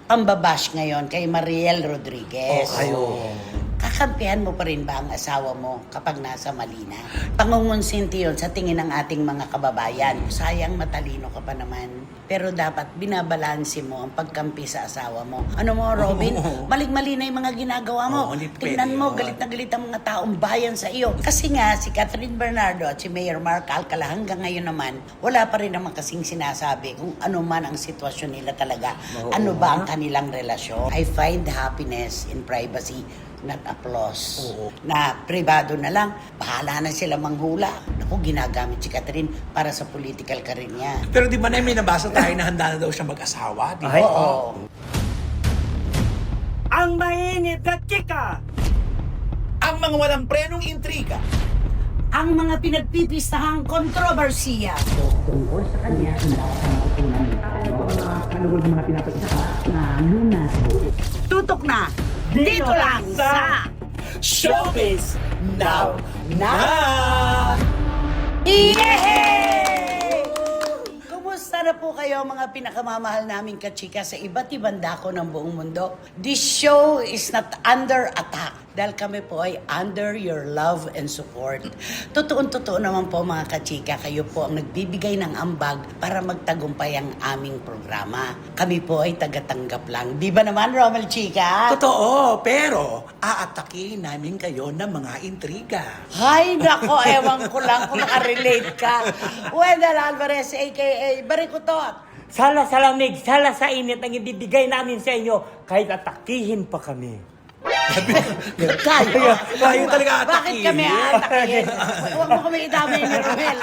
pambabash ngayon kay Mariel Rodriguez. Kakampihan mo pa rin ba ang asawa mo kapag nasa mali na? Pangungonsinti yun sa tingin ng ating mga kababayan. Sayang, matalino ka pa naman. Pero dapat binabalanse mo ang pagkampi sa asawa mo. Ano mo, Robin? Maling-mali na yung mga ginagawa mo. Tingnan mo, galit na galit ang mga taong bayan sa iyo. Kasi nga, si Catherine Bernardo at si Mayor Mark Alcala hanggang ngayon naman, wala pa rin naman kasing sinasabi kung ano man ang sitwasyon nila talaga. Ano ba ang kanilang relasyon? I find happiness in privacy, not applause. Na privado na lang, bahala na sila manghula. Naku, ginagamit si Catherine para sa political career niya. Pero di ba na may nabasa tayo na handa na daw siya mag-asawa? Di ba? Oo. Ang mainit na chika! Ang mga walang prenong intriga. Ang mga pinagpipistahang kontrobersiya. Tungkol sa kanya, tutok na, dito lang sa Showbiz Now! Yehey! Kumusta na po kayo mga pinakamamahal naming kachika sa iba't ibang dako ng buong mundo? This show is not under attack dahil kami po ay under your love and support. Totoo naman po mga kachika, kayo po ang nagbibigay ng ambag para magtagumpay ang aming programa. Kami po ay tagatanggap lang. Di ba naman, Romel Chika? Totoo, pero aatakin namin kayo ng mga intriga. Hay, nako, ewan ko lang kung makarelate ka. Wendell Alvarez, a.k.a. Barikutot. Sala sa lamig, sala sa init ang ibibigay namin sa inyo kahit atakihin pa kami. Kayo talaga atakihin. Bakit kami atakihin? Huwag mo kami idamay ni Romel.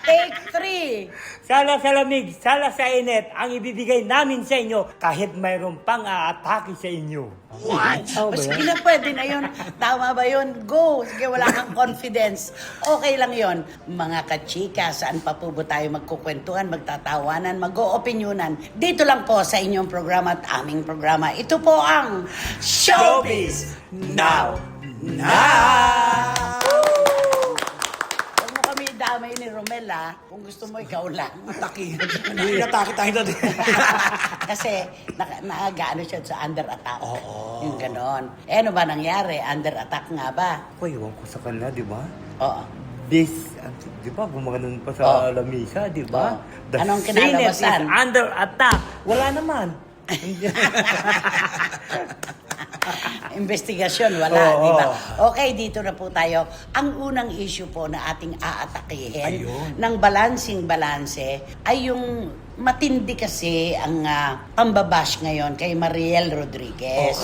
Take 3. Sala sa lamig, sala sa init ang ibibigay namin sa inyo kahit mayroon pang aatake sa inyo. What? Tama ba Sige yan? na, pwede na yun. Tama ba yun? Go! Sige, wala kang confidence. Okay lang yun. Mga kachika, saan pa po ba tayo magkukwentuhan, magtatawanan, mag-o-opinyonan? Dito lang po sa inyong programa at aming programa. Ito po ang Showbiz Now! Huwag mo kami damay ni Romel, ha? Kung gusto mo, ikaw lang. Atakihin. Inatake tayo doon. Kasi nakagaano siya sa under attack. Oo. Yung ganon. Eh, ano ba nangyari? Under attack nga ba? Ako, iwan ko sa kanila, di ba? Oo. Di ba, gumaganon pa sa lamisa, di ba? Oh. The Anong Senate kinalabasan? is under attack. Wala naman. Investigasyon, wala, Oo. di ba? Okay, dito na po tayo. Ang unang issue po na ating aatakihin Ayun. ng balansing-balanse ay yung matindi kasi ang pambabash ngayon kay Mariel Rodriguez.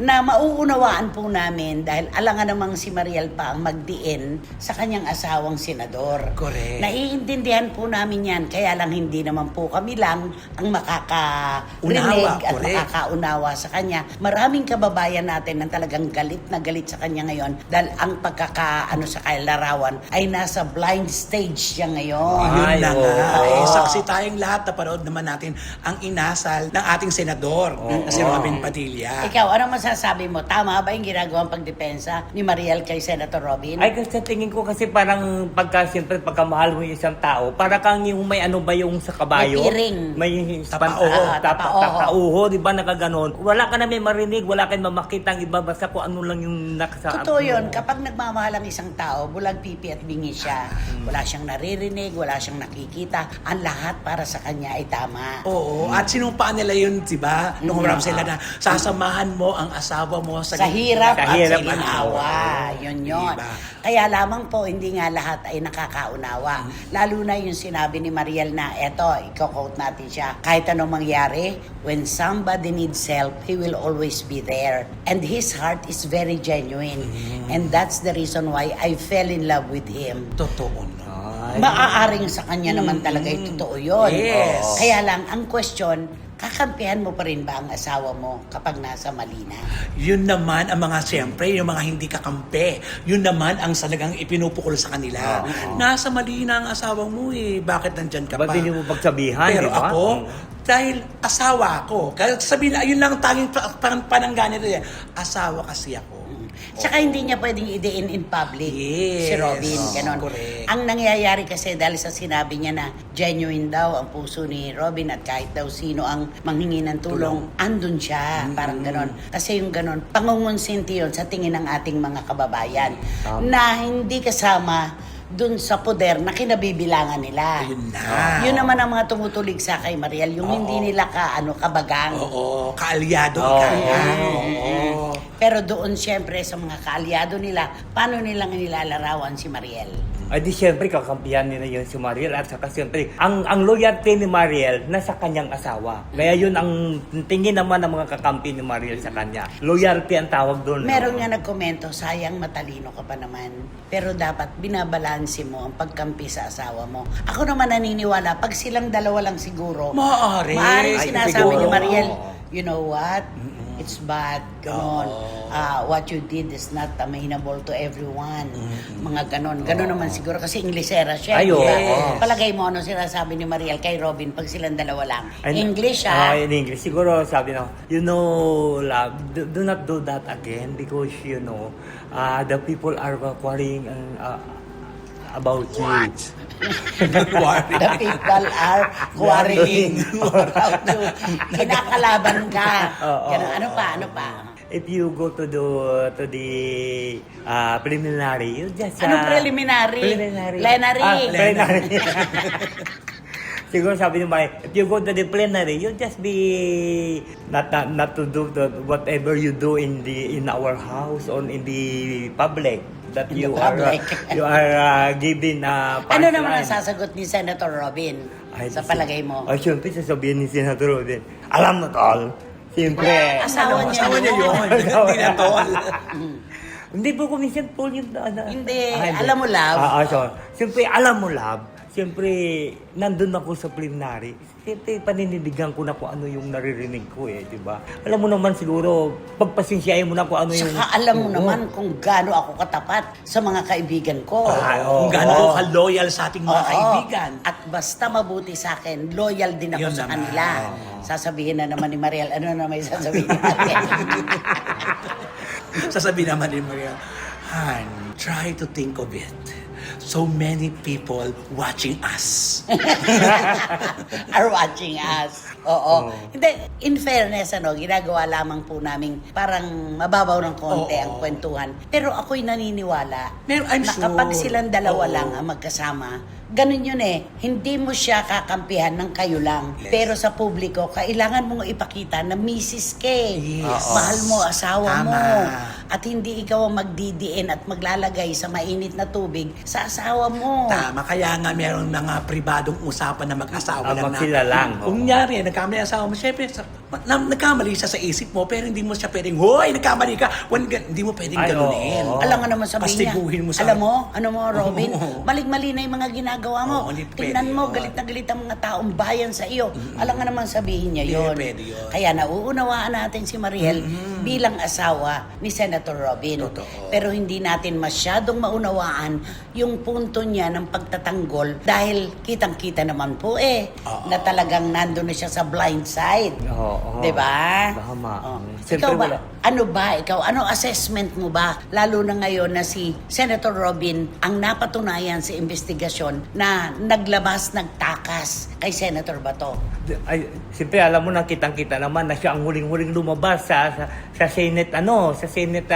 Na mauunawaan po namin dahil alangan namang si Mariel pa ang magdiin sa kanyang asawang senador. Correct. Naiintindihan po namin yan, kaya lang hindi naman po kami lang ang makakarinig Unawa, at correct. makakaunawa sa kanya. Maraming kababayan natin na talagang galit na galit sa kanya ngayon dahil ang pagkakaano sa larawan ay nasa blind stage siya ngayon. Yun na Ay, nga. oo. Eh, saksi tayong lahat. Napanood naman natin ang inasal ng ating senador na si Robin Padilla. Ikaw, ano masasabi mo? Tama ba yung ginagawang pagdepensa ni Mariel kay Senator Robin? Ay, kasi tingin ko kasi parang siyempre, pagkamahal mo yung isang tao, para kang yung may ano ba yung sa kabayo? May piring. May Tapauho. tapauho, di ba nakaganon? Wala ka na may marinig, wala kang mamakita ang iba, basta kung ano lang yung nakasaap. Totoo yun. Kapag nagmamahal ang isang tao, bulag pipi at bingi siya. Wala siyang naririnig, wala siyang nakikita. Ang lahat para sa kanya ay tama. Oo. At sinumpaan nila yun, di ba? Nung humarap sila na sasamahan mo ang asawa mo Sa hirap Sa at hirap sa at ginawa. Yun yun. Diba? Kaya lamang po, hindi nga lahat ay nakakaunawa. Lalo na yung sinabi ni Mariel na, eto, i-quote natin siya, kahit anong mangyari, when somebody needs help, he will always be there. And his heart is very genuine. And that's the reason why I fell in love with him. Totoo na. Maaaring sa kanya naman talaga yung totoo yun. Yes. Kaya lang, ang question, kakampihan mo pa rin ba ang asawa mo kapag nasa mali na? Yun naman ang mga siyempre, yung mga hindi kakampi. Yun naman ang salagang ipinupukol sa kanila. Nasa mali na ang asawa mo eh. Bakit nandyan ka pa? Ba't hindi mo pagsabihan, Pero di ba? ako, dahil asawa ko, kaya sabihin na, yun lang ang tanging panangganin nila. Asawa kasi ako. Tsaka hindi niya pwedeng idein in public Yes. si Robin, ganon. Correct. Ang nangyayari kasi dahil sa sinabi niya na genuine daw ang puso ni Robin at kahit daw sino ang manghingi ng tulong, andun siya, parang ganon. Kasi yung ganon, pangungonsinti yun sa tingin ng ating mga kababayan na hindi kasama dun sa poder na kinabibilangan nila. Ayun na. Yun naman ang mga tumutulig sa kay Mariel, yung hindi nila kabagang. Oo, kaalyado Oo. kaya. Mm. Oo. Pero doon siyempre sa mga kaalyado nila, paano nilang nilalarawan si Mariel? Ay di siyempre kakampihan nila yun si Mariel at saka siyempre ang loyalty ni Mariel nasa kanyang asawa. Kaya yun ang tingin naman ng mga kakampi ni Mariel sa kanya. Loyalty ang tawag doon. Meron nga nagkomento, sayang matalino ka pa naman. Pero dapat binabalanse mo ang pagkampi sa asawa mo. Ako naman naniniwala, pag silang dalawa lang siguro, Maaari. maaaring Ay, sinasabi ni siguro. Mariel, you know what? It's bad, ganon. What you did is not amenable to everyone. Mga ganon. Ganon naman siguro kasi Inglesera siya. Ay, di ba? oo. Palagay mo ano sinasabi ni Mariel kay Robin pag silang dalawa lang. Ay, English in English. Siguro sabi na, you know, love, do not do that again because, you know, the people are worrying about you. The people are quarreling about you. Kinakalaban ka. Ganon. Ano pa? If you go to the preliminary, you just Anong preliminary? Plenary. Plenary. Siguro sabi ni Mike, if you go to the plenary, you just be not to do whatever you do in our house or in the public that In you the are public. you are given Ano naman ang sasagot ni Senator Robin sa palagay mo? Ay, siyempre sasabihin ni Senator Robin, alam mo tol, siyempre. Asawa niya Asawa niya yun. Hindi na tol. Hindi po ko minsan po yung... Hindi, alam mo, love. Siyempre, alam mo, love. Siyempre, nandun ako sa preliminary. Siyempre, panindigan ko na kung ano yung naririnig ko di ba? Alam mo naman siguro, pagpasensyahin mo na kung ano yung... Saka alam mo naman kung gaano ako katapat sa mga kaibigan ko. Kung gaano ko ka-loyal sa ating mga Oo. kaibigan. At basta mabuti sa akin, loyal din ako Yun sa naman. kanila. Sasabihin na naman ni Mariel, ano na may sasabihin ni Mariel? Sasabihin naman ni Maria, Han, try to think of it. So many people watching us. Are watching us. Oo. Hindi, in fairness, ginagawa lamang po namin parang mababaw ng konti Oo. ang kwentuhan. Pero ako'y naniniwala I'm na sure. kapag silang dalawa Oo. lang ang magkasama, ganun yun Hindi mo siya kakampihan ng kayo lang. Yes. Pero sa publiko, kailangan mong ipakita na misis ka Yes. Mahal mo asawa Tama. mo. At hindi ikaw ang magdidiin at maglalagay sa mainit na tubig sa asawa mo. Tama, kaya nga meron mga pribadong usapan na mag-asawa lang sila lang. Kung nyari, nagkamali ang asawa mo, syempre, nagkamali siya sa isip mo, pero hindi mo siya pwedeng, hoy, nagkamali ka. Hindi mo pwedeng Ay, ganunin. oo. Alam nga naman sabihin niya. Pastiguhin mo sa... Alam mo, Robin, Oo. mali-mali na yung mga ginagawa mo. Oo, hindi Tingnan pwede mo, yun. galit na galit ang mga taong bayan sa iyo. Alam nga naman sabihin niya Hindi yun. pwede yun. Kaya nauunawaan natin si Mariel bilang asawa ni Senator Robin. Totoo. Pero hindi natin masyadong maunawaan yung punto niya ng pagtatanggol dahil kitang-kita naman po na talagang nandun na siya sa blind side. Oo. Diba? Tama. Oh. Siyempre Ikaw ba? wala. Ano assessment mo ba? Lalo na ngayon na si Senator Robin ang napatunayan sa investigasyon na naglabas, nagtakas kay Senator Bato. Ay, siyempre alam mo na kitang-kita naman na siya ang huling-huling lumabas sa Senate sa Senate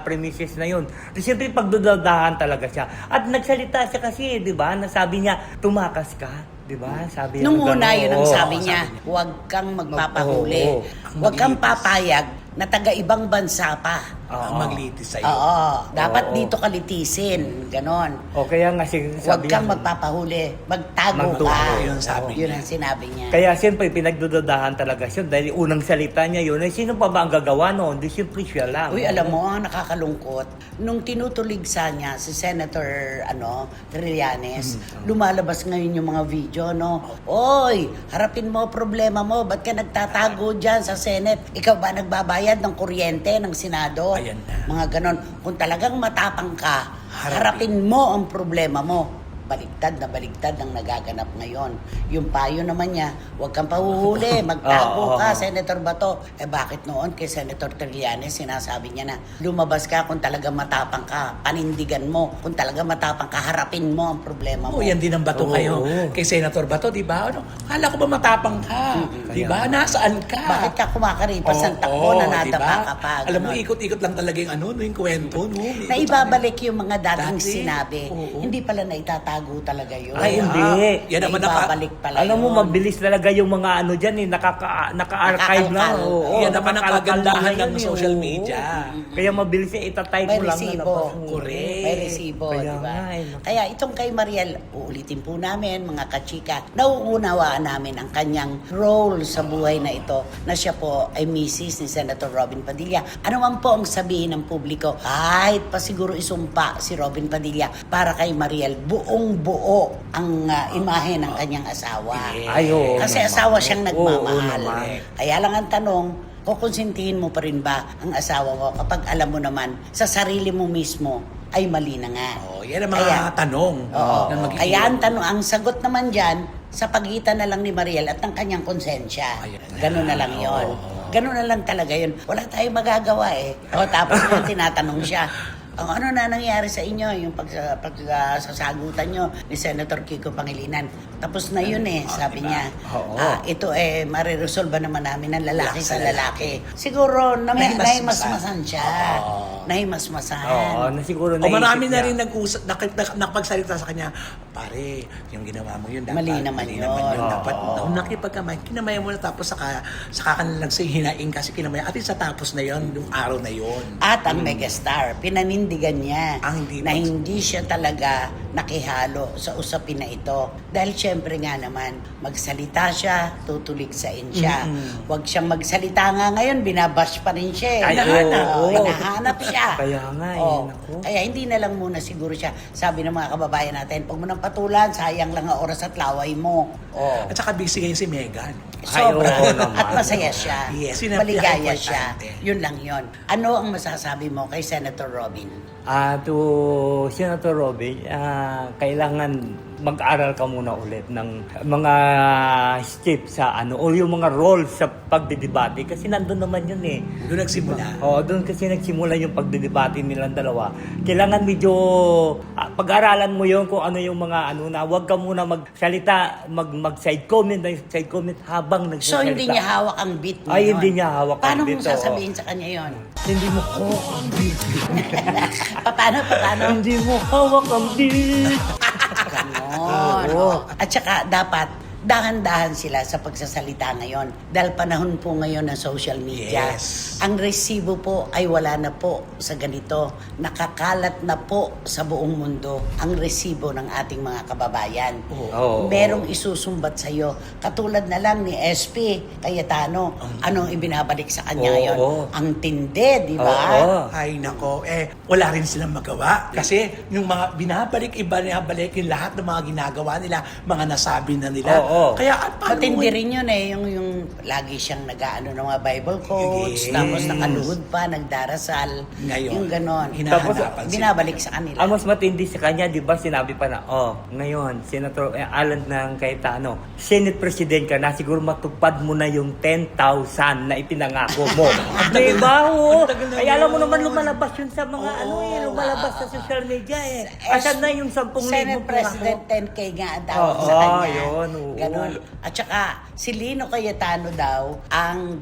premises na yun. Siyempre pagdudadahan talaga siya. At nagsalita siya kasi, 'di ba? Nasabi niya, tumakas ka. 'Di ba? Sabi Nung niya, una, yun ang oo. sabi niya, huwag kang magpapahuli. Oo. Huwag kang papayag na taga-ibang bansa pa. Ang maglitis sa'yo. Oo. Dapat Oo. dito ka litisin. Ganon. O kaya nga Huwag sabi kang niya, magpapahuli. Magtago Magtugo, ka. yun sabi Yun niya. ang sinabi niya. kaya siyempre pinagdududahan talaga siya dahil unang salita niya yun. Ay, sino pa ba ang gagawa noon? Di siyempre siya lang. Uy, alam mo, ang nakakalungkot, nung tinutuligsa niya si Senator Trillanes, lumalabas ngayon yung mga video, Oy, harapin mo problema mo, ba't ka nagtatago dyan sa Senate? Ikaw ba nagbabayad ng kuryente ng Senado? Ayan na. Mga ganon. Kung talagang matapang ka, Harapin harapin mo ang problema mo. baliktad ang nagaganap ngayon. Yung payo naman niya, huwag kang pahuhuli, magtago ka, Senator Bato. Bakit noon kay Senator Trillanes, sinasabi niya na, lumabas ka kung talaga matapang ka, panindigan mo, kung talaga matapang ka, harapin mo ang problema mo. Oo, yan din ang bato kayo. Kay Senator Bato, di ba? Ano, kala ko ba matapang ka? Di ba? Nasaan ka? Bakit ka kumakaripas ng takbo na nadapa diba? ka pa? Alam mo, ganon. ikot-ikot lang talaga yung yung kwento, no? Na ibabalik yung mga dating Dati, sinabi. oo. Hindi pala na itatago talaga yun. Ay, hindi. Yan naman Ibabalik pala Alam mo, yun. mabilis talaga yung mga ano dyan eh, naka-archive na. Nakakalkal. Oo, Yan naman ang nakakalkal kagandahan na ng yan eh, social oo. media. Kaya mabilis eh, itatype May mo lang na resibo. labas mo. Correct. May resibo, Kaya di ba? nga, eh, naku. Kaya itong kay Mariel, uulitin po namin, mga kachika, nauunawaan namin ang kanyang role sa buhay na ito, na siya po ay misis ni Senator Robin Padilla. Ano man po ang sabihin ng publiko, kahit pa siguro isumpa si Robin Padilla para kay Mariel, buong-buo ang imahe ng kanyang asawa. Yes. Ay, oo Kasi naman. asawa siyang Oo, nagmamahal. oo naman. Kaya lang ang tanong, kukonsintihin mo pa rin ba ang asawa mo kapag alam mo naman sa sarili mo mismo ay mali na nga. Oh, yan ang mga tanong Oo. na magiging. Kaya ang tanong, ang sagot naman dyan, sa pagitan na lang ni Mariel at ng kanyang konsensya. Ayan na. Ganun na lang yon. Ganun na lang talaga yun. Wala tayong magagawa eh. O, tapos yung tinatanong siya, ang ano na nangyari sa inyo, yung pagsasagutan nyo ni Senator Kiko Pangilinan. Tapos na yun eh, sabi diba? niya. Oo. Ito mariresolve naman namin ng lalaki sa lalaki. Siguro, nahimasmasan siya. Nahimasmasan. Oo, na siguro O marami naisip na niya. rin nakapagsalita sa kanya, pare, yung ginawa mo yun, dapat, Mali naman yun. Dapat, Oo. nakipagkamay, kinamaya mo na tapos saka ka na lang hinaing kasi kinamaya. At sa tapos na yun, yung araw na yun. At ang megastar, pinanindigan niya Ang hindi na pa- hindi siya talaga nakihalo sa usapin na ito. Dahil syempre nga naman, magsalita siya, tutuligsain siya. Huwag siyang magsalita nga ngayon, binabash pa rin siya. Ay, oo. Hinahanap siya. Kaya nga eh, Oo. naku. Kaya hindi na lang muna siguro siya. Sabi ng mga kababayan natin, huwag mo nang patulan, sayang lang ang oras at laway mo. Oh. At saka busy ngayon si Megan. Sobra. Ay, oo naman. At masaya siya. Yes, yun ang Maligaya pinaka-importante. siya. Yun lang yun. Ano ang masasabi mo kay Senator Robin? To Senator Robin, kailangan mag-aral ka muna ulit ng mga steps sa ano o yung mga roles sa pagdidebate kasi nandun naman yun eh. Doon nagsimula. Oo, doon kasi nagsimula yung pagdidebate nilang dalawa. Kailangan medyo pag-aralan mo yun kung ano yung mga ano na huwag ka muna magsalita, mag-side comment habang nagsasalita. So, hindi niya hawak ang beat mo Ay, yun? hindi niya hawak ang Paano beat, mo sasabihin sa kanya yon? Hindi mo hawak ang beat. Paano? Hindi mo hawak ang beat. Ganon. Oo. At saka, dapat, dahan-dahan sila sa pagsasalita ngayon. Dahil panahon po ngayon ng social media. Yes. Ang resibo po ay wala na po sa ganito. Nakakalat na po sa buong mundo ang resibo ng ating mga kababayan. Oo. Merong isusumbat sa iyo. Katulad na lang ni SP Cayetano. Anong ibinabalik sa kanya Oo. ngayon? Ang tindi, di ba? Oo. Ay nako, wala rin silang magawa. Kasi yung mga binabalik yung lahat ng mga ginagawa nila, mga nasabi na nila. Oo. Kaya at paano Matindi rin yun eh, yung lagi siyang nag-aano ng mga Bible quotes, Yes. tapos nakaluhod pa, nagdarasal, Ngayon, yung ganon. hinahanapan sila. Binabalik sa kanila. Ang mas matindi sa kanya, di ba, sinabi pa na, ngayon, Senator Alan ng Cayetano, Senate President ka na, siguro matupad mo na yung 10,000 na ipinangako mo. Di ba, Ay, alam mo naman lumalabas yun sa mga lumalabas sa social media eh. Asan na yung 10,000 Senate President, 10K nga ang tawag Oo, sa kanya. yun, oo. Ganon. At saka, si Lino Cayetano daw, ang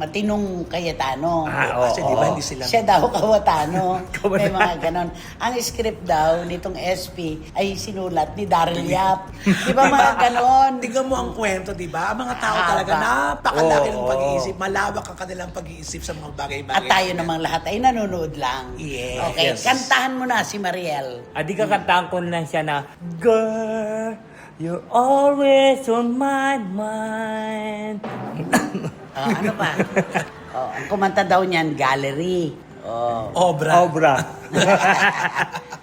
matinong Cayetano. Kasi di ba hindi sila... Siya daw kawatano. Kawatano. May mga ganon. Ang script daw nitong SP ay sinulat ni Daryl Yap. Di ba mga ganon? Tingnan mo ang kwento, di ba? Ang mga tao Haba. talaga napakalaki ng Oo. pag-iisip. Malawak ang kanilang pag-iisip sa mga bagay-bagay. At tayo namang lahat ay nanonood lang. Yes. Okay, Yes. kantahan mo na si Mariel. Di kakantaan ko na siya na, Girl, you're always on my mind. Ano pa? Ang kumanta daw niyan, Gallery. Obra. Obra.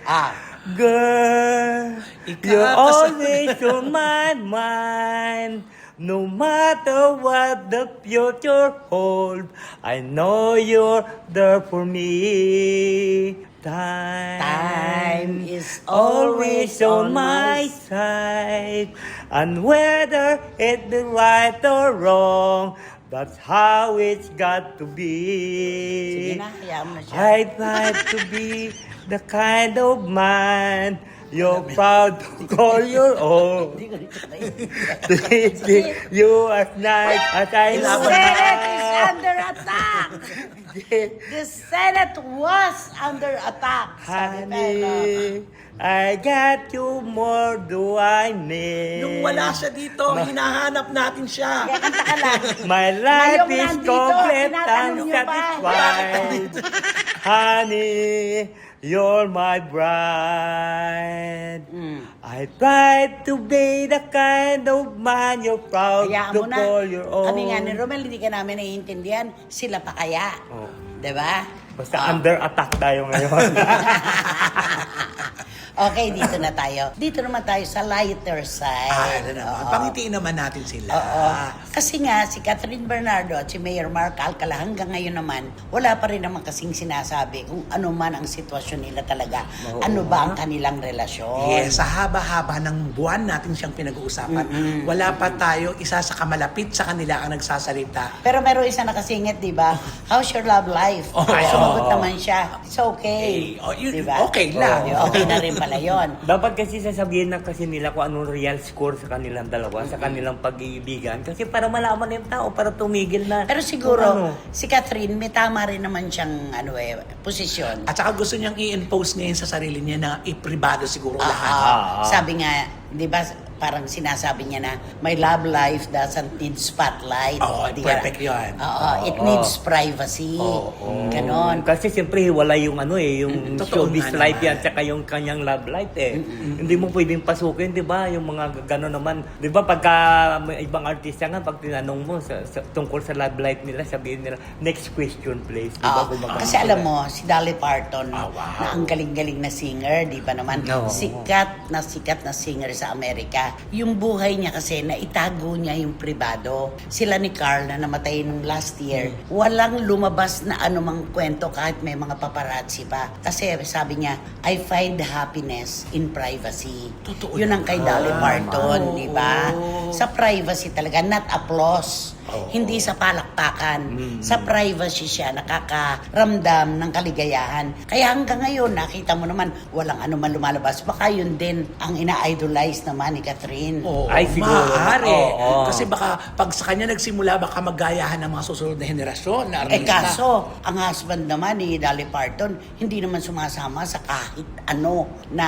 Ah, Girl, Ikaw, you're tas- always on my mind. No matter what the future holds, I know you're there for me. Time is always on my side, and whether it be right or wrong, that's how it's got to Sige be. na, hayaan mo na siya. I try to be the kind of man you're proud to call your own. Hindi ko nito naiintindihan. Treating you as nice as I The know. Senate is under attack! The Senate was under attack! Sabi pa, no? Honey, I got you more do I need. Nung wala siya dito, hinahanap natin siya. Kaya kanta ka lang. My life Ngayong is nandito, complete and tinatanong niyo pa. satisfied. Honey, you're my bride. I tried to be the kind of man you're proud Hayaan to mo na. call your own. Kami nga ni Romel, hindi ka namin naiintindihan. Sila pa kaya. Oh. Diba? Basta under attack tayo ngayon. Okay, dito na tayo. Dito naman tayo sa lighter side. Ano naman, Oo. pangitiin naman natin sila. Oo. Kasi nga, si Catherine Bernardo at si Mayor Mark Alcala hanggang ngayon naman, wala pa rin naman kasing sinasabi kung ano man ang sitwasyon nila talaga. Oo. Ano ba ang kanilang relasyon? Yes, sa haba-haba ng buwan natin siyang pinag-uusapan. Wala pa tayo isa sa kamalapit sa kanila ang nagsasalita. Pero meron isa nakasingit, di ba? How's your love life? Oh, Sumagot oo. naman siya. It's okay. Oh, yun, Di ba? okay lang. Okay na rin pala yun. Dapat kasi sasabihin na kasi nila kung anong real score sa kanilang dalawa, sa kanilang pag-iibigan. Kasi para malaman ng tao, para tumigil na. Pero kung siguro, ano. si Catherine, may tama rin naman siyang posisyon. At saka gusto niyang i-impose ngayon sa sarili niya na ipribado siguro lahat. Sabi nga, di ba, parang sinasabi niya na my love life doesn't need spotlight. Oo, Di ba? perfect yun. It needs privacy. Ganon. Kasi siyempre hiwalay yung yung Totoo showbiz nga life naman. yan tsaka yung kanyang love life Hindi mo pwedeng pasukin, di ba? Yung mga gano'n naman. Di ba pagka may ibang artista nga, pag tinanong mo tungkol sa love life nila, sabihin nila, next question please. Di ba? Gumagano Kasi alam sila. mo, si Dolly Parton, wow. na ang galing-galing na singer, di ba naman? No. Sikat na singer sa Amerika. Yung buhay niya kasi, naitago niya yung pribado. Sila ni Carl na namatay nung last year, walang lumabas na anumang kwento kahit may mga paparazzi pa. Kasi sabi niya, I find happiness in privacy. Totoo Yun ang kay Dolly Parton, Oo. di ba? Sa privacy talaga, not applause. Hindi sa palakpakan. Sa privacy siya nakakaramdam ng kaligayahan. Kaya hanggang ngayon, nakita mo naman, walang anuman lumalabas. Baka yun din ang ina-idolize naman ni Catherine. Oo, Ay, siguro. maaari. Oo. Kasi baka pag sa kanya nagsimula, baka magayahan ng mga susunod na henerasyon na artista. Kaso, ang husband naman ni Dolly Parton, hindi naman sumasama sa kahit ano na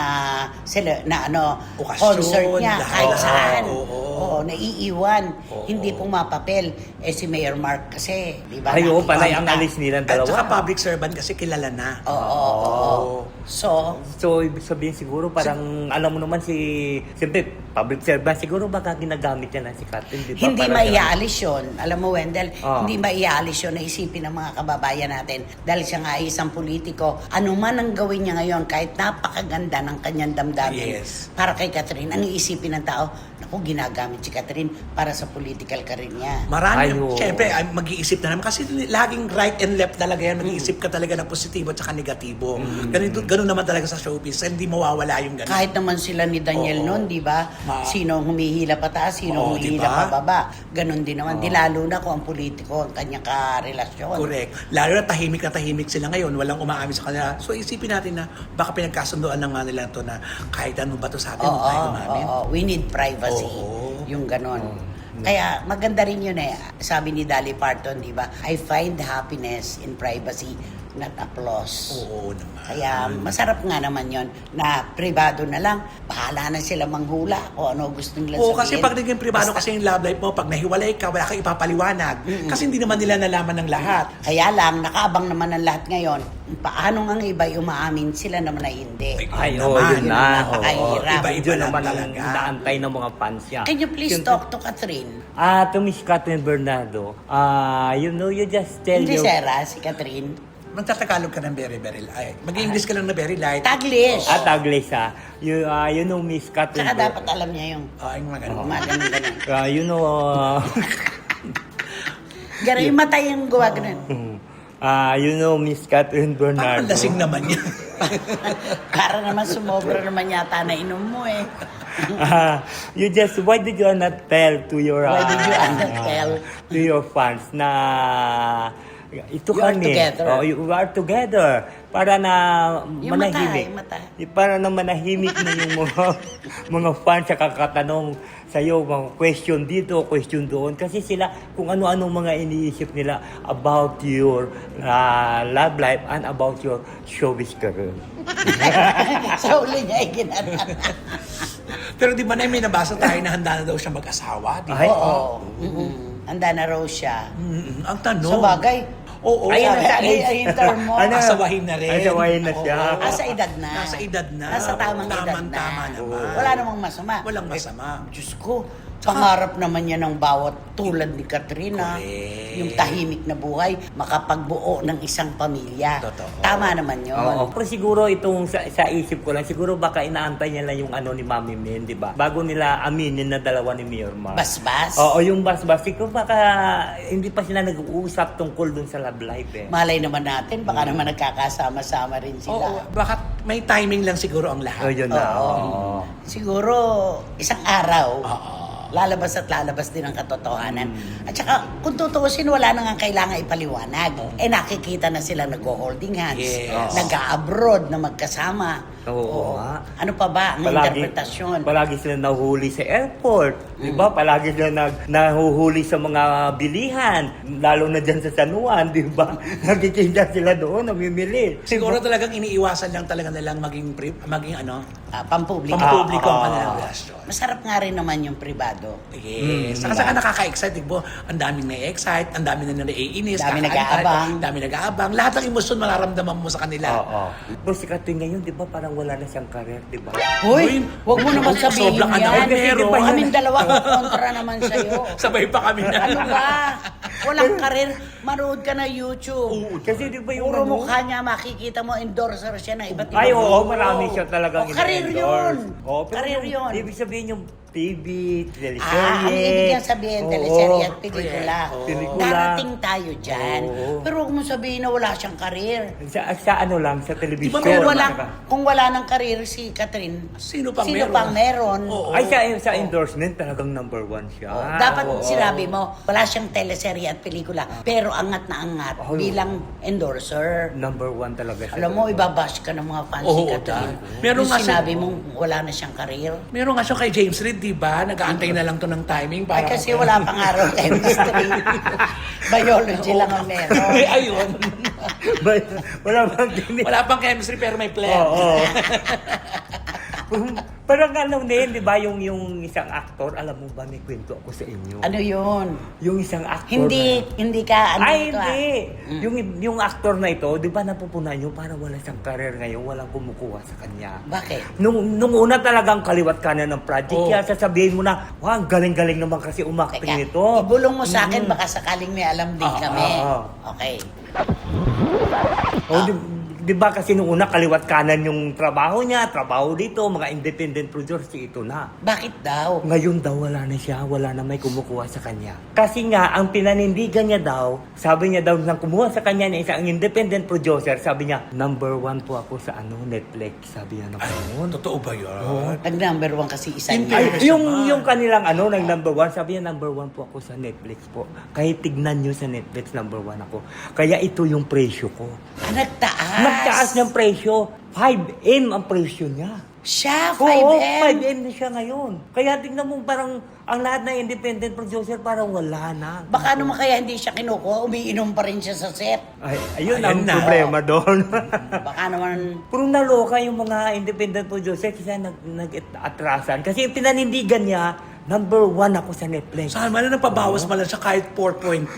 Okasyon, concert niya, lahat. kahit saan. Oo. Naiiwan. Hindi pumapapel. Si Mayor Mark kasi, di ba? Ay, oo, panay ang nakikita. alis nilang At dalawa. saka public servant kasi kilala na. Oo. So, So, ibig sabihin siguro parang, alam mo naman siyempre, public servant, siguro baka ginagamit yan si Catherine, di ba? hindi Para- maiaalis yun. Alam mo, Wendell, Ah. hindi maiaalis yun na isipin ng mga kababayan natin. Dahil siya nga ay isang politiko. Ano man ang gawin niya ngayon, kahit napakaganda ng kanyang damdamin, Yes. para kay Catherine, ang iisipin ng tao, naku, ginagamit si Catherine para sa political career niya. Marami, Ay, oo. syempre, mag-iisip na naman. Kasi laging right and left talaga yan. Mag-iisip ka talaga ng positibo at saka negatibo. Ganun naman talaga sa showbiz. Hindi mawawala yung ganun. Kahit naman sila ni Daniel Oo. noon, di ba? Sino ang humihila pataas, sino Oo, humihila diba? pababa. Ganon din naman. Di lalo na kung ang politiko ang kanyang karelasyon. Correct. Lalo na tahimik sila ngayon. Walang umaamin sa kanila. So isipin natin na baka pinagkasundoan ng mga nila to na kahit ano ba to sa atin, huwag tayo umamin. We need privacy. Oo. Yung ganon. Kaya maganda rin yun eh. Sabi ni Dolly Parton, di ba? I find happiness in privacy, not applause. Oo naman. Kaya masarap nga naman yon na privado na lang. Bahala na sila manghula kung ano gusto nila Oo, sabihin. kasi pag naging privado Basta- kasi yung love life mo, pag nahiwalay ka, wala kang ipapaliwanag. Kasi hindi naman nila nalaman ng lahat. Kaya lang, nakaabang naman ang lahat ngayon. Paano nga ang iba umaamin, sila naman ay hindi. Ay, Yun oo, naman. yun na. Napakahirap. Iba-iba Yun lang naman ang talaga. inaantay ng mga fans niya. Can you please Siyempre- talk to Catherine? To Miss Catherine Bernardo, you just tell Hindi your... Sarah, si Catherine. Magtatagalog ka ng very light. Mag-English ka lang na very light. Taglish. Taglish you know Miss Catherine. Saka dapat alam niya yung Yung mga ganun. ganun. You know... Ganun yung mata yung gawa ganun. You know, Miss Catherine Parang Bernardo. lasing naman yan. Para naman sumobra naman yata na inom mo eh. Why did you not tell to your Why did you not tell? to your fans na ito You are kami. together. Oh, you are together para na Yung mata, manahimik. yung mata. Para na manahimik na yung mga fans sa kakatanong sa iyo, mga question dito, question doon. Kasi sila, kung ano-anong mga iniisip nila about your love life and about your showbiz career. Sa uli niya ay ginatan. Pero di ba na may nabasa tayo na handa na daw siya mag-asawa? Di ba? Ay, Oo. Handa na raw siya. Ang tanong. Sa bagay, Oo. Ayun, sabi, ay hintar mo. Ano? Asawahin na rin. Asawahin na siya. Oo. Nasa edad na. Nasa edad na. Nasa tamang edad na. Tamang-tama naman. Wala namang masama. Walang masama. Diyos ko, pangarap naman yan ng bawat tulad ni Katrina. Correct. Yung tahimik na buhay, makapagbuo ng isang pamilya. Totoo. Tama naman yun. Oo. Pero siguro itong sa isip ko lang, siguro baka inaantay niya lang yung ano ni Mami Min, di ba? Bago nila aminin na dalawa ni Mayor Mar. Basbas. Oo, yung basbas. Siguro baka hindi pa sila nag-uusap tungkol dun sa love life eh. Malay naman natin, baka naman nagkakasama-sama rin sila. Oo. Baka may timing lang siguro ang lahat. Oh, yun na. Oo. Oo. Siguro, isang araw, Oo. lalabas at lalabas din ang katotohanan. At saka, kung tutuusin, wala na nga kailangan ipaliwanag. Nakikita na sila nag-holding hands, Yes. nag-abroad na magkasama. Oo nga. Ano pa ba ang interpretasyon? Palagi sila nahuhuli sa airport. Di ba? Palagi sila nahuhuli sa mga bilihan. Lalo na dyan sa San Juan, di ba? Nagkikita sila doon, namimili. Siguro talagang iniiwasan lang talaga nilang maging ano, Pampubliko. pampubliko ang Ah, kanilang ah. relasyon. Masarap nga rin naman yung pribado. Yes. Saka nakaka-excite, di ba? Ang daming na-excite, ang daming na naiinis, Dami kakaantay, nag-aabang. dami nag-aabang. Lahat ng emosyon mararamdaman mo sa kanila. Oo. Pero si Katrin ngayon, di ba, parang wala na siyang career, di ba? Hoy, wag mo naman sabihin Sobrang yan. ano, meron. Kaming dalawa kontra naman sa'yo. Sabay pa kami na. Ano ba? Walang karir. Manood ka na YouTube. Kasi di ba yung Puro ano? mukha niya, makikita mo, endorser siya ng iba't ibang Ay, oo, grupo. marami siya talagang Karir yun. Oo, pero Karir yung, yun. ibig sabihin yung TV, teleserye. Ang ibig niya sabihin, Oo. teleserye at pelikula. Oo. Pelikula. Darating tayo dyan. Oo. Pero huwag mo sabihin na wala siyang karir. Sa ano lang, sa television. Di ba Kung meron wala, Saka- kung wala ng karir si Catherine, Sino pang sino meron? pang meron? Oo. Ay, sa endorsement, talagang number one siya. Oh, dapat Oo. sinabi mo, wala siyang teleserye at pelikula, pero angat na angat Oh. bilang endorser. Number one talaga siya. Alam mo, ibabash ka ng mga fans Oo, ni Catherine. meron Yung nga siya- sinabi mong wala na siyang karir. Meron nga siya kay James Reid, di ba? Nag-aantay na lang to ng timing para... Ay, kasi wala pang araw chemistry. Biology lang ang meron. Ay, ayun. Wala bang tinig? Wala pang chemistry pero may plan. Oo. Parang ano din, di ba, yung isang aktor, alam mo ba, may kwento ako sa inyo. Ano yun? Yung isang aktor Hindi ka, ano Ay, ito hindi. Yung aktor na ito, di ba napupunan nyo, para wala siyang career ngayon, walang kumukuha sa kanya. Bakit? Nung una talagang kaliwat kanan ng project, Oo. kaya sasabihin mo na, wah, ang galing-galing naman kasi umakting Teka, ito. ibulong mo sa akin, baka sakaling may alam din kami. Okay. Oh, di ba kasi nung una kaliwat kanan yung trabaho niya, trabaho dito, mga independent producers, ito na. Bakit daw? Ngayon daw wala na siya, wala na may kumukuha sa kanya. Kasi nga, ang pinanindigan niya daw, sabi niya daw nang kumuha sa kanya ng isang independent producer, sabi niya, number one po ako sa Netflix. Sabi niya na gano'n. Totoo ba yun? Nag-number one kasi isa Hindi. niya. Ay, yung kanilang nag number one, sabi niya number one po ako sa Netflix po. Kahit tignan niyo sa Netflix, number one ako. Kaya ito yung presyo ko. Nagtaas. Nagtaas ng presyo. 5M ang presyo niya. Siya, 5M. Oo, 5M na siya ngayon. Kaya tingnan mo parang ang lahat ng independent producer parang wala na. Baka naman kaya hindi siya kinukuha, umiinom pa rin siya sa set. Ay, ayun Ayan ang na. problema doon. Baka naman, Pero naloka yung mga independent producer kasi nag-atrasan. Kasi pinanindigan niya, number one ako sa Netflix. Saan man na nagpabawas man lang siya kahit 4.5.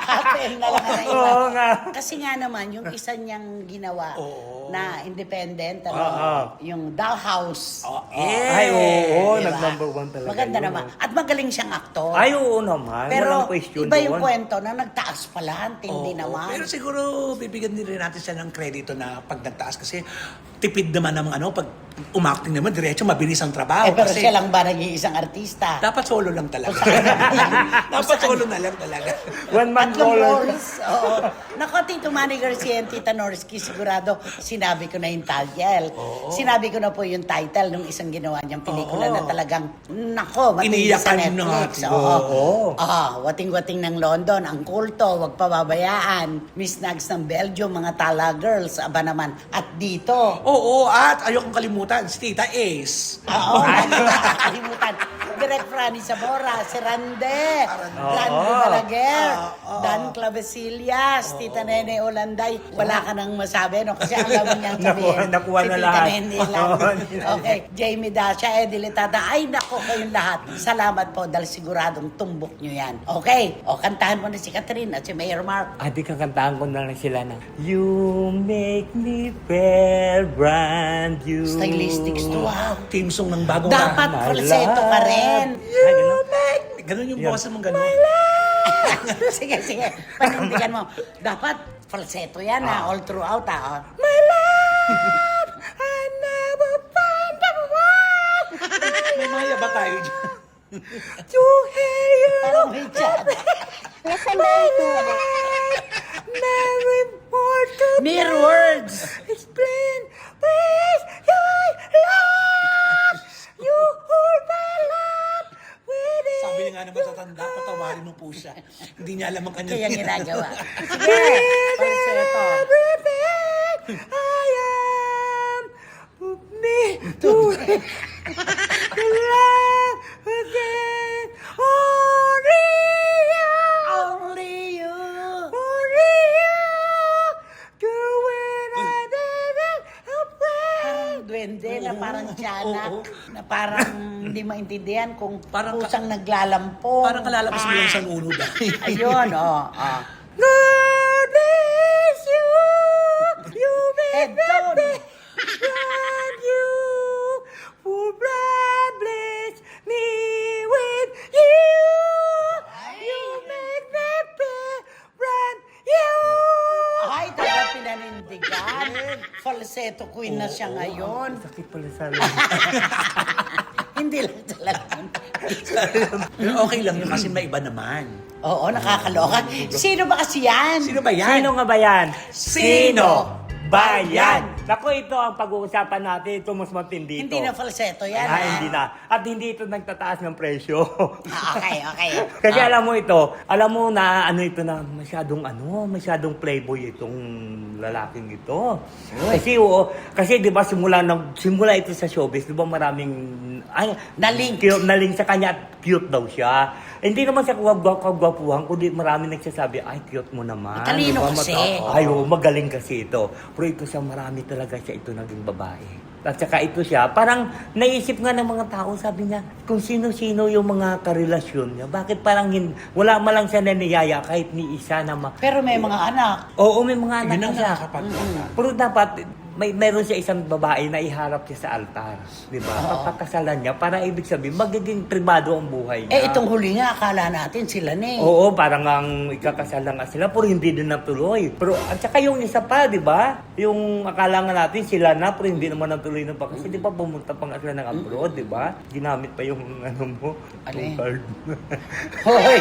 happy na lang ang iba. Oo nga. Kasi nga naman, yung isa niyang ginawa Oo. na independent, Oo. yung Dollhouse. Oh, Ay, oo, Diba? nag-number one talaga Maganda yun. naman. At magaling siyang aktor. Ay, oo naman. Pero walang question iba yung doon. kwento na nagtaas pala, ang tindi Oo. naman. Pero siguro bibigyan din rin natin siya ng kredito na pag nagtaas kasi tipid naman ng pag Umakting naman, diretso, mabilis ang trabaho. Pero kasi siya lang ba nag-iisang artista? dapat solo lang talaga. Dapat solo na lang talaga. One man Tatlong color. roles. Oo. Nako, Tito Manny Garcia and Tita Norsky, sigurado sinabi ko na yung title. Sinabi ko na po yung title nung isang ginawa niyang pelikula na talagang, nako, matindi sa Iniiyakan yung Netflix. mga- Oo. Wating-wating ng London, ang kulto, wag pababayaan. Miss Nags ng Belgium, mga Tala Girls, aba naman. At dito, Oo, at ayokong kalimutan, si Tita Ace. oo, hindi nakakalimutan. Direct Franny Sabora, si Rande, Randy Balaguer, Dan Clavesillas, Tita Nene Olanday. Wala ka nang masabi, no? Kasi alam mo niyang sabihin. Nakuha si na Tita lahat. Nene lang. Okay, Jamie Dasha, Eddie Litada. Ay, nako kayong lahat. Salamat po dahil siguradong tumbok niyo yan. Okay, o kantahan mo na si Catherine at si Mayor Mark. Di kakantahan ko na lang sila na You make me feel brand new. Stylistics to, Wow, team song ng bagong Dapat my falsetto ka life. rin. Ay, ganun. Ganun yung Yan. boses mong ganun. Sige, panindigan mo. Dapat falsetto yan, all throughout, ha? My love, I never find the one May maya ba tayo dyan? to hear you. Parang may chat. Never more to Mere words. explain. Please, your love. You hold my love within. Sabi niya nga naman sa tanda, patawarin mo po siya. Hindi niya alam ang kanyang Kaya ginagawa. Sige, falsetto. Everything I am. Put me to the love again. Only you. Only you. Only you. Do when I didn't afraid. Parang duwende na parang tiyanak. Oo. Na parang hindi maintindihan kung Parang pusang naglalampong. Parang kalalabas mo lang sa uno dahil. Ayun, God bless you. You Head make down. me brand you. For God bless me with you. You make me brand you. Ay, talaga pinanindigan. Falsetto queen na siya ngayon. Sakit pala sa Hindi lang talaga. Pero okay lang yun kasi may iba naman. Oo, nakakaloka. Sino ba kasi yan? Sino ba yan? Sino nga ba yan? Sino ba yan? Naku, ito ang pag-uusapan natin. Ito mas matindi ito. Hindi na falsetto yan. Hindi na. At hindi ito nagtataas ng presyo. Okay. Kasi alam mo ito, alam mo na ano ito na masyadong playboy itong lalaking ito. Kasi 'di ba simula ito sa showbiz, 'di ba maraming Na-link. na-link sa kanya at cute daw siya. Hindi naman siya kagwapuhan, kundi marami nagsasabi, ay, cute mo naman. Talino Diba? kasi. Ay, magaling kasi ito. Pero ito siya, marami talaga siya ito naging babae. At saka ito siya, parang naisip nga ng mga tao, sabi niya, kung sino-sino yung mga karelasyon niya, bakit parang wala malang siya naniyaya kahit ni isa na Pero may mga anak. Oo, may mga anak Yun na ang siya. nakakapagtaka. Pero dapat, meron siya isang babae na iharap siya sa altar. Di ba? Papakasalan niya para ibig sabihin, magiging privado ang buhay niya. Itong huli nga, akala natin sila na eh. Oo, parang ang ikakasal na nga sila, pero hindi din natuloy. Pero, at saka yung isa pa, di ba? Yung akala nga natin sila na, pero hindi naman natuloy na pa. Kasi di ba pumunta pa nga sila ng abroad, di ba? Ginamit pa yung ano mo, Alin? yung card. Hoy!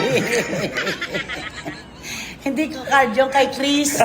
Hindi ko card yung kay Chris.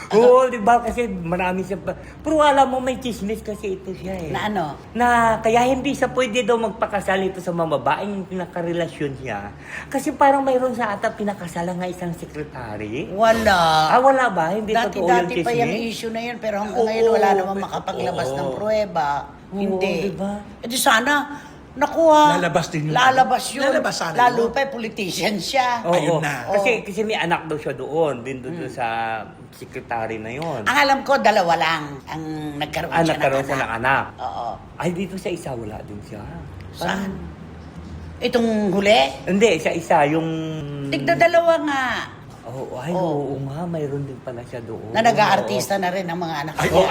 Oo, di ba? Kasi marami siya pa. Pero alam mo, may chismis kasi ito siya eh. Na ano? Na kaya hindi siya pwede daw magpakasal ito sa mga babaeng pinakarelasyon niya. Kasi parang mayroon sa ata pinakasala nga isang sekretary. Wala. Wala ba? Hindi totoo yung Dati-dati pa yung chismis? issue na yun, pero hanggang ngayon wala namang makapaglabas ng pruweba. Hindi. diba? Eh di sana, nakuha. Lalabas din yun. Lalabas yun. Lalabas sana Lalo yun. pa, politician siya. Oo. Ayun na. Kasi may anak daw siya doon. Din doon sa sekretary na yon. Ang alam ko, dalawa lang ang nagkaroon siya Nagkaroon ng siya ng anak. Oo. Ay, dito sa isa wala din siya. Saan? Itong huli? Hindi, sa isa, yung... Tigda dalawa nga. Oo nga, mayroon din pala siya doon. Na nag-aartista na rin ang mga anak Ay, niya.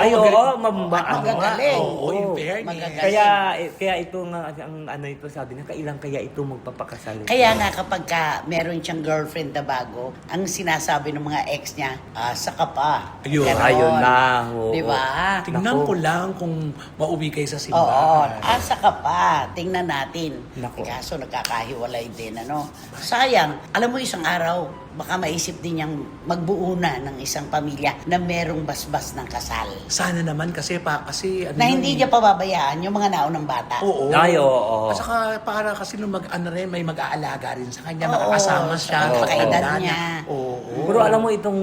Magagaling. Oo, in fairness. Magagaling. Kaya ito nga, ang ano ito, sabi na, kailan kaya ito magpapakasal? Kaya nga kapag meron siyang girlfriend na bago, ang sinasabi ng mga ex niya, saka pa. Ayun. Ganon. Ayun na. Oo. Di ba? Tingnan Naku. ko lang kung mauwi kayo sa Oo, simbahan. asa ka pa. Tingnan natin. Naku. Kaso nagkakahiwalay din, ano? Sayang. Alam mo, isang araw, baka maisip din niyang magbuo na ng isang pamilya na merong basbas ng kasal. Sana naman kasi ano Na yun hindi eh. niya pababayaan yung mga naunang bata. Oo. Ay, oo. At saka para kasi nung may mag-aalaga rin sa kanya, Oo, makakasama siya. sa pagkaedad kakilala niya. Oo. Pero alam mo itong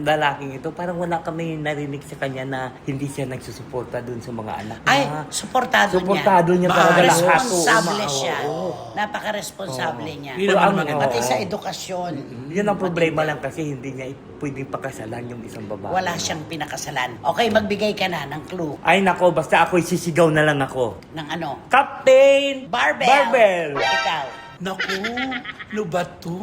lalaking ito, parang wala kami narinig sa kanya na hindi siya nagsusuporta dun sa mga anak niya. Ay, suportado niya. Suportado niya talaga Maayos. lahat. Responsable Oo, siya. oo. Napaka-responsable niya. Yun naman Ang- maganda. Pati sa edukasyon. Yun ang problema lang kasi hindi niya pwedeng pakasalan yung isang babae. Wala siyang pinakasalan. Okay, magbigay ka na ng clue. Ay nako, basta ako'y sisigaw na lang ako. Ng ano? Captain Barbell. Barbell! Ikaw. Naku, ano ba to?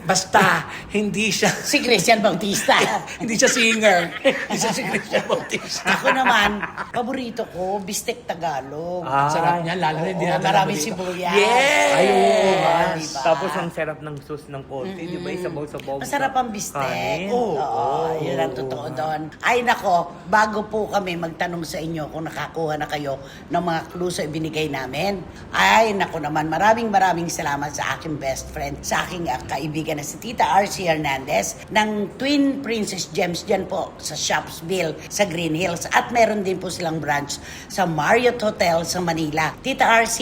Basta, hindi siya Si Christian Bautista. hindi siya singer. Hindi siya si Christian Bautista. Ako naman, paborito ko, bistek Tagalog. Ah. Sarap niya, lalo na hindi Oo, natin maraming nabalita. sibuyas. Yes! Ay, oo nga. Diba? Tapos ang sarap ng sauce ng konti, di ba? Isabaw-sabaw. Masarap ang bistek. Kanin. Oo, yun ang totoo doon. Ay nako, bago po kami magtanong sa inyo kung nakakuha na kayo ng mga clues na ibinigay namin. Ay nako naman, maraming salamat sa aking best friend, sa aking kaibigan na si Tita RC Hernandez ng Twin Princess Gems dyan po sa Shopsville, sa Green Hills. At meron din po silang branch sa Marriott Hotel sa Manila. Tita RC,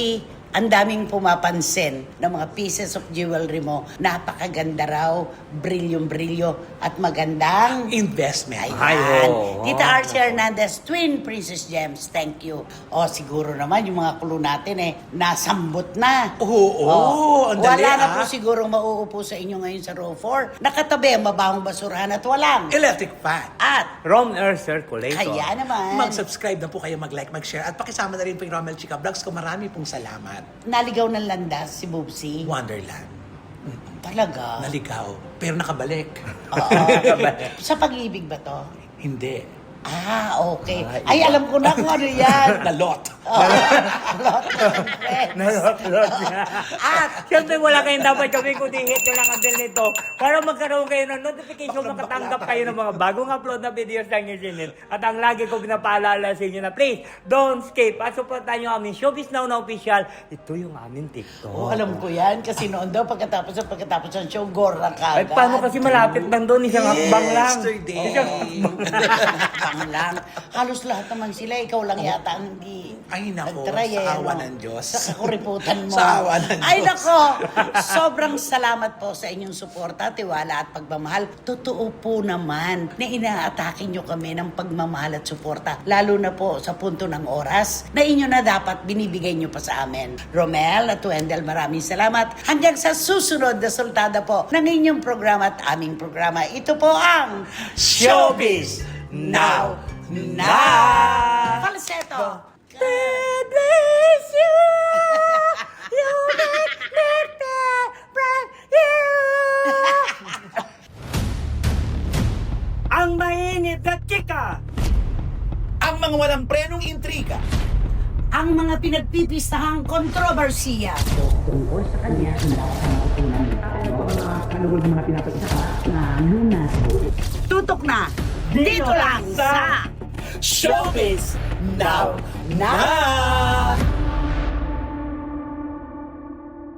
ang daming pumapansin ng mga pieces of jewelry mo. Napakaganda raw, brilyong-brilyo at magandang Investment. Ay, ayan. oo. Tita Archie Hernandez, Twin Princess Gems, thank you. O siguro naman yung mga clue natin nasambot na. Oo, ang dali, Wala na ah. po siguro mauupo sa inyo ngayon sa row 4. Nakatabi ang mabahong basurahan at walang. Electric fan. At, Rom Air Circulator. kaya naman, Mag-subscribe na po kayo, mag-like, mag-share. At pakisama na rin po yung Romel Chica Vlogs ko. Marami pong salamat. naligaw ng landas si Bubsy. Wonderland. Talaga. Naligaw. Pero nakabalik. Oo. Sa pag-ibig ba to? Hindi. Okay. Ay, Ay, alam ko na kung ano yan. Nalot. Nalot niya. At, siyempre wala kayong dapat gawin kundi hit nyo lang ang bell nito para magkaroon kayo ng notification, makatanggap kayo ng mga bagong upload na videos ng New Channel. At ang lagi ko pinapaalala sa inyo na please, don't skip at supportan nyo aming Showbiz Now na official. Ito yung aming TikTok. Alam ko yan kasi noon daw pagkatapos ng show, gora ka. Ay, paano kasi malapit lang doon? Isang hakbang lang. Yesterday. Isang Hakbang lang. Halos lahat naman sila. Ikaw lang yata ang hindi. Ay, nako, nagtry, sa awa ano? ng Diyos. Sa kakuriputan mo. Sa awa ng Ay, Diyos. nako. Sobrang salamat po sa inyong suporta, tiwala at pagmamahal. Totoo po naman na inaatake nyo kami ng pagmamahal at suporta. Lalo na po sa punto ng oras na inyo na dapat binibigay nyo pa sa amin. Romel at Wendell, maraming salamat. Hanggang sa susunod na sultada po ng inyong programa at aming programa. Ito po ang Showbiz Now. Falsetto. God bless you. You make me feel brand new. Ang mainit na chika. Ang mga walang prenong intriga. Ang mga pinagpipistahang kontrobersiya. Tungkol sa kanya, tutok na dito lang sa Showbiz Now. Now.